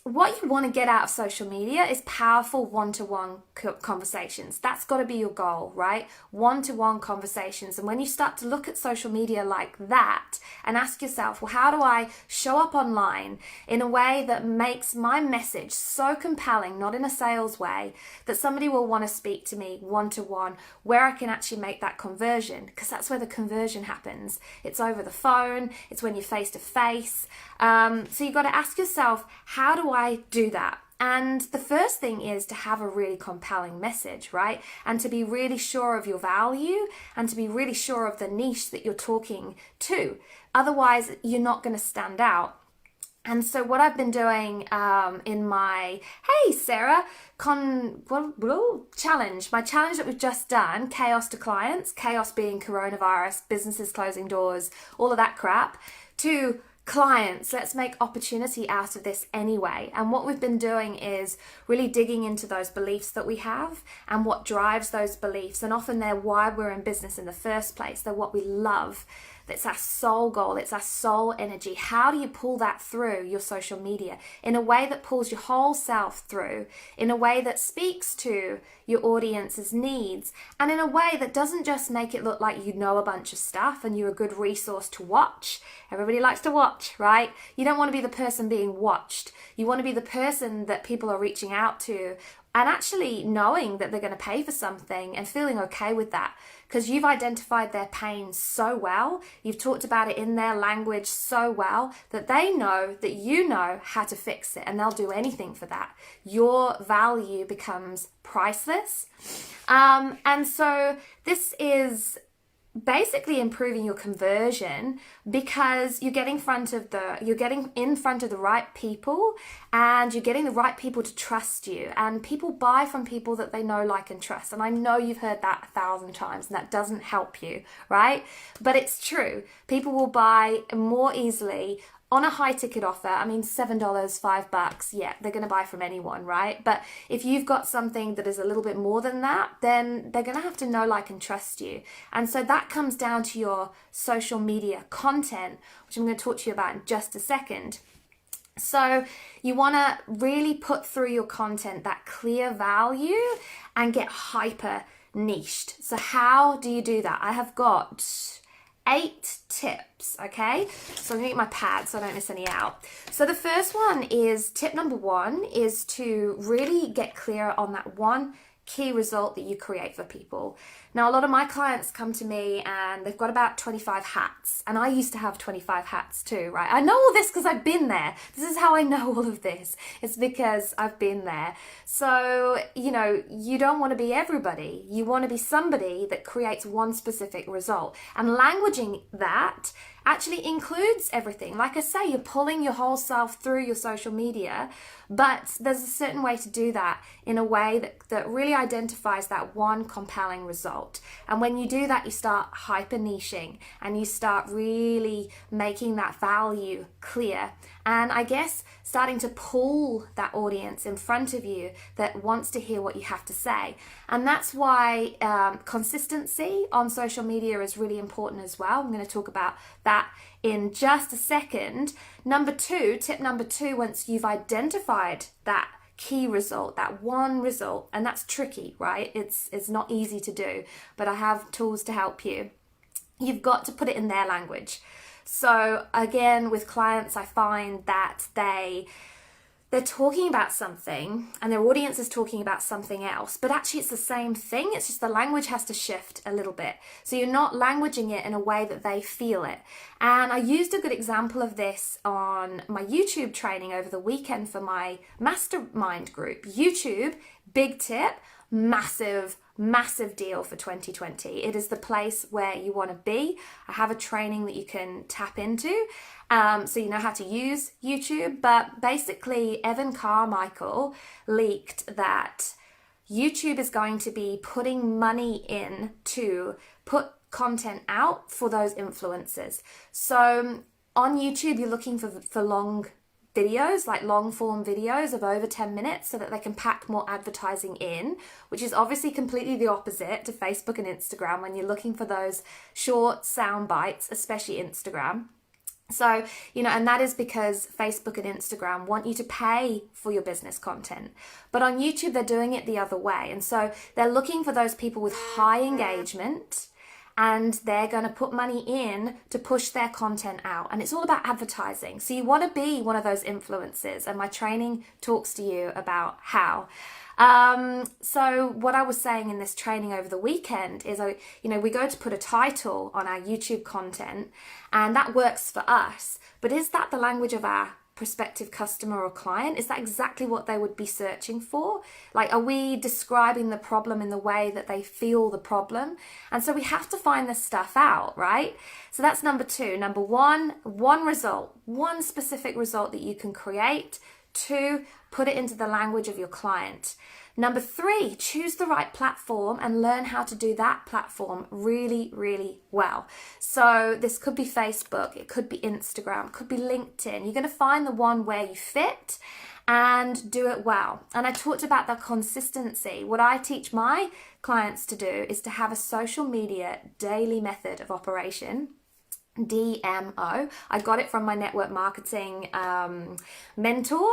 what you want to get out of social media is powerful one-to-one conversations. That's got to be your goal, right? One-to-one conversations. And when you start to look at social media like that and ask yourself, well, how do I show up online in a way that makes my message so compelling, not in a sales way, that somebody will want to speak to me one-to-one, where I can actually make that conversion? Because that's where the conversion happens. It's over the phone. It's when you're face-to-face. So you've got to ask yourself, how do I do that? And the first thing is to have a really compelling message, right? And to be really sure of your value and to be really sure of the niche that you're talking to. Otherwise, you're not going to stand out. And so what I've been doing in my, hey Sarah, challenge, my challenge that we've just done, chaos to clients, chaos being coronavirus, businesses closing doors, all of that crap, to clients, let's make opportunity out of this anyway. And what we've been doing is really digging into those beliefs that we have and what drives those beliefs. And often they're why we're in business in the first place. They're what we love. It's our soul goal. It's our soul energy. How do you pull that through your social media in a way that pulls your whole self through, in a way that speaks to your audience's needs, and in a way that doesn't just make it look like you know a bunch of stuff and you're a good resource to watch. Everybody likes to watch, right? You don't want to be the person being watched. You want to be the person that people are reaching out to and actually knowing that they're going to pay for something and feeling okay with that because you've identified their pain so well, you've talked about it in their language so well that they know that you know how to fix it and they'll do anything for that. Your value becomes priceless. And so this is basically improving your conversion because you're getting in front of the right people and you're getting the right people to trust you, and people buy from people that they know, like, and trust. And I know you've heard that 1,000 times and that doesn't help you, right? But it's true. People will buy more easily on a high ticket offer. I mean, $7, $5, yeah, they're going to buy from anyone, right? But if you've got something that is a little bit more than that, then they're going to have to know, like, and trust you. And so that comes down to your social media content, which I'm going to talk to you about in just a second. So you want to really put through your content that clear value and get hyper niched. So how do you do that? I have got 8 tips, okay? So I'm gonna get my pad so I don't miss any out. So the first one is, tip number 1 is to really get clear on that one key result that you create for people. Now, a lot of my clients come to me and they've got about 25 hats, and I used to have 25 hats too, right? I know all this because I've been there. This is how I know all of this. It's because I've been there. So, you don't want to be everybody. You want to be somebody that creates one specific result. And languaging that actually includes everything. Like I say, you're pulling your whole self through your social media, but there's a certain way to do that in a way that really identifies that one compelling result. And when you do that, you start hyper niching and you start really making that value clear. And I guess starting to pull that audience in front of you that wants to hear what you have to say. And that's why consistency on social media is really important as well. I'm going to talk about that in just a second. Tip number two, once you've identified that key result, that one result, and that's tricky, right? It's not easy to do, but I have tools to help you. You've got to put it in their language. So again, with clients, I find that they're talking about something and their audience is talking about something else, but actually it's the same thing. It's just the language has to shift a little bit. So you're not languaging it in a way that they feel it. And I used a good example of this on my YouTube training over the weekend for my mastermind group. YouTube, big tip, massive deal for 2020. It is the place where you want to be. I have a training that you can tap into, so you know how to use YouTube. But basically, Evan Carmichael leaked that YouTube is going to be putting money in to put content out for those influencers. So on YouTube, you're looking for long videos, like long form videos of over 10 minutes so that they can pack more advertising in, which is obviously completely the opposite to Facebook and Instagram when you're looking for those short sound bites, especially Instagram. So, and that is because Facebook and Instagram want you to pay for your business content. But on YouTube, they're doing it the other way. And so they're looking for those people with high engagement, and they're going to put money in to push their content out. And it's all about advertising. So you want to be one of those influencers. And my training talks to you about how. So what I was saying in this training over the weekend is, we go to put a title on our YouTube content, and that works for us. But is that the language of our prospective customer or client? Is that exactly what they would be searching for? Like, are we describing the problem in the way that they feel the problem? And so we have to find this stuff out, right? So that's number 2. Number 1, one result, one specific result that you can create. 2, put it into the language of your client. Number 3, choose the right platform and learn how to do that platform really, really well. So this could be Facebook, it could be Instagram, it could be LinkedIn. You're going to find the one where you fit and do it well. And I talked about the consistency. What I teach my clients to do is to have a social media daily method of operation. DMO. I got it from my network marketing mentor.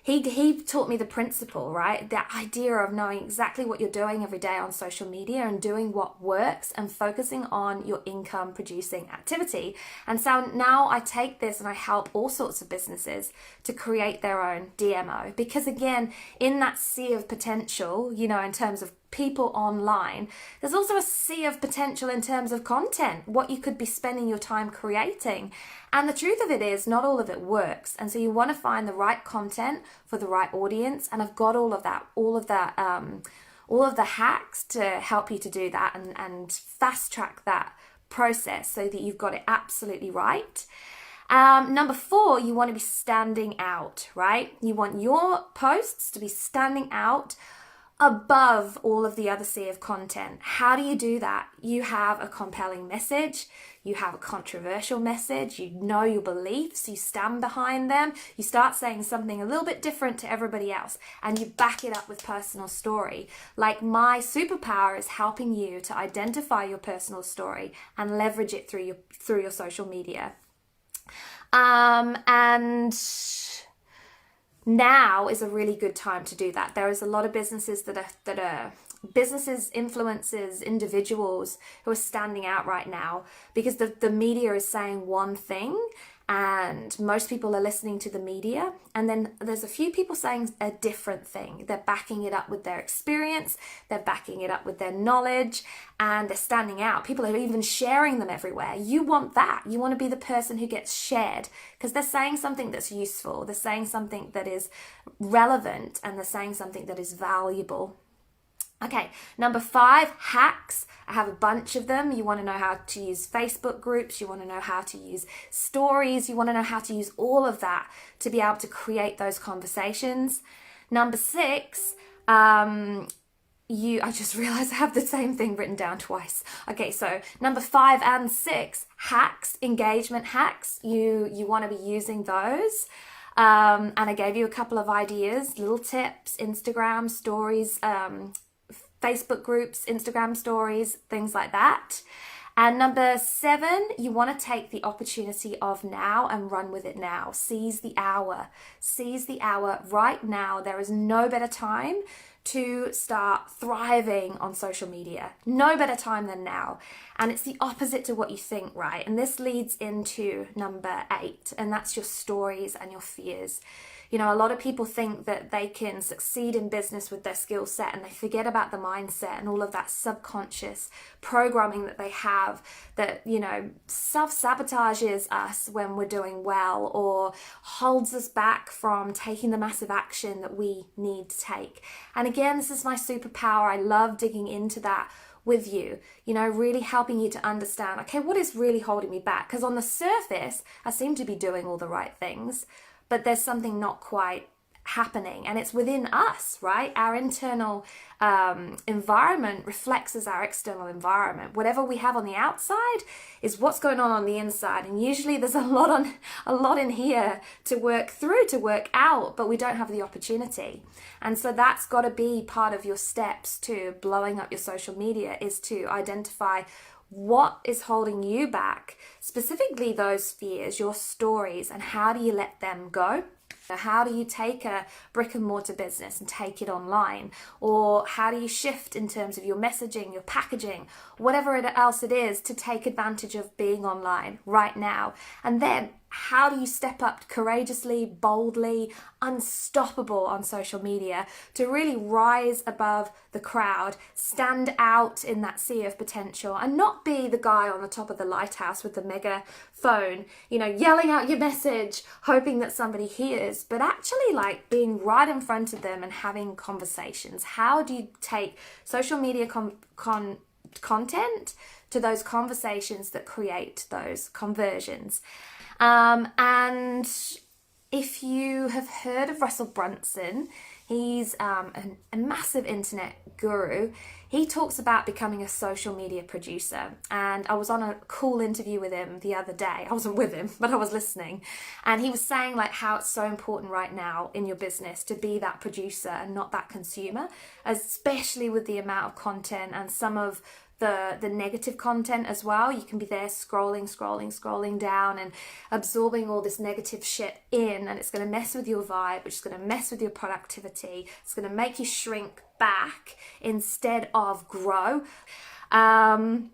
He taught me the principle, right? The idea of knowing exactly what you're doing every day on social media and doing what works and focusing on your income producing activity. And so now I take this and I help all sorts of businesses to create their own DMO, because again, in that sea of potential, in terms of people online, there's also a sea of potential in terms of content, what you could be spending your time creating. And the truth of it is, not all of it works. And so you want to find the right content for the right audience. And I've got all of the hacks to help you to do that and fast track that process so that you've got it absolutely right. Number 4, you want to be standing out, right? You want your posts to be standing out above all of the other sea of content. How do you do that? You have a compelling message, you have a controversial message, you know your beliefs, you stand behind them, you start saying something a little bit different to everybody else, and you back it up with personal story. Like, my superpower is helping you to identify your personal story and leverage it through your social media. And now is a really good time to do that. There is a lot of businesses that are businesses, influencers, individuals who are standing out right now because the media is saying one thing and most people are listening to the media, and then there's a few people saying a different thing. They're backing it up with their experience, they're backing it up with their knowledge, and they're standing out. People are even sharing them everywhere. You want that. You want to be the person who gets shared because they're saying something that's useful, they're saying something that is relevant, and they're saying something that is valuable. Okay, number 5, hacks. I have a bunch of them. You want to know how to use Facebook groups. You want to know how to use stories. You want to know how to use all of that to be able to create those conversations. Number 6, I just realized I have the same thing written down twice. Okay, so number 5 and 6, hacks, engagement hacks. You want to be using those. And I gave you a couple of ideas, little tips, Instagram stories, Facebook groups, Instagram stories, things like that. And number 7, you want to take the opportunity of now and run with it now. Seize the hour. Seize the hour right now. There is no better time to start thriving on social media. No better time than now. And it's the opposite to what you think, right? And this leads into number 8, and that's your stories and your fears. A lot of people think that they can succeed in business with their skill set and they forget about the mindset and all of that subconscious programming that they have that, self-sabotages us when we're doing well or holds us back from taking the massive action that we need to take. And again, this is my superpower. I love digging into that with you, really helping you to understand, okay, what is really holding me back? Because on the surface, I seem to be doing all the right things, but there's something not quite happening, and it's within us, right? Our internal environment reflects as our external environment. Whatever we have on the outside is what's going on the inside, and usually there's a lot in here to work through, to work out, but we don't have the opportunity. And so that's got to be part of your steps to blowing up your social media, is to identify what is holding you back, specifically those fears, your stories, and how do you let them go? How do you take a brick and mortar business and take it online? Or how do you shift in terms of your messaging, your packaging, whatever else it is, to take advantage of being online right now? And then how do you step up courageously, boldly, unstoppable on social media to really rise above the crowd, stand out in that sea of potential, and not be the guy on the top of the lighthouse with the megaphone, yelling out your message, hoping that somebody hears, but actually like being right in front of them and having conversations. How do you take social media content to those conversations that create those conversions? And if you have heard of Russell Brunson, he's a massive internet guru. He talks about becoming a social media producer. And I was on a cool interview with him the other day. I wasn't with him, but I was listening. And he was saying like how it's so important right now in your business to be that producer and not that consumer, especially with the amount of content and some of the negative content as well. You can be there scrolling down and absorbing all this negative shit in, and it's going to mess with your vibe, which is going to mess with your productivity. It's going to make you shrink back instead of grow. And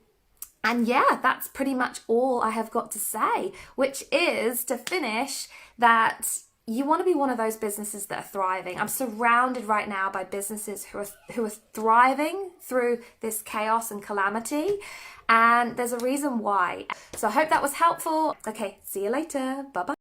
yeah, that's pretty much all I have got to say, which is to finish that you want to be one of those businesses that are thriving. I'm surrounded right now by businesses who are thriving through this chaos and calamity, and there's a reason why. So I hope that was helpful. Okay, see you later. Bye-bye.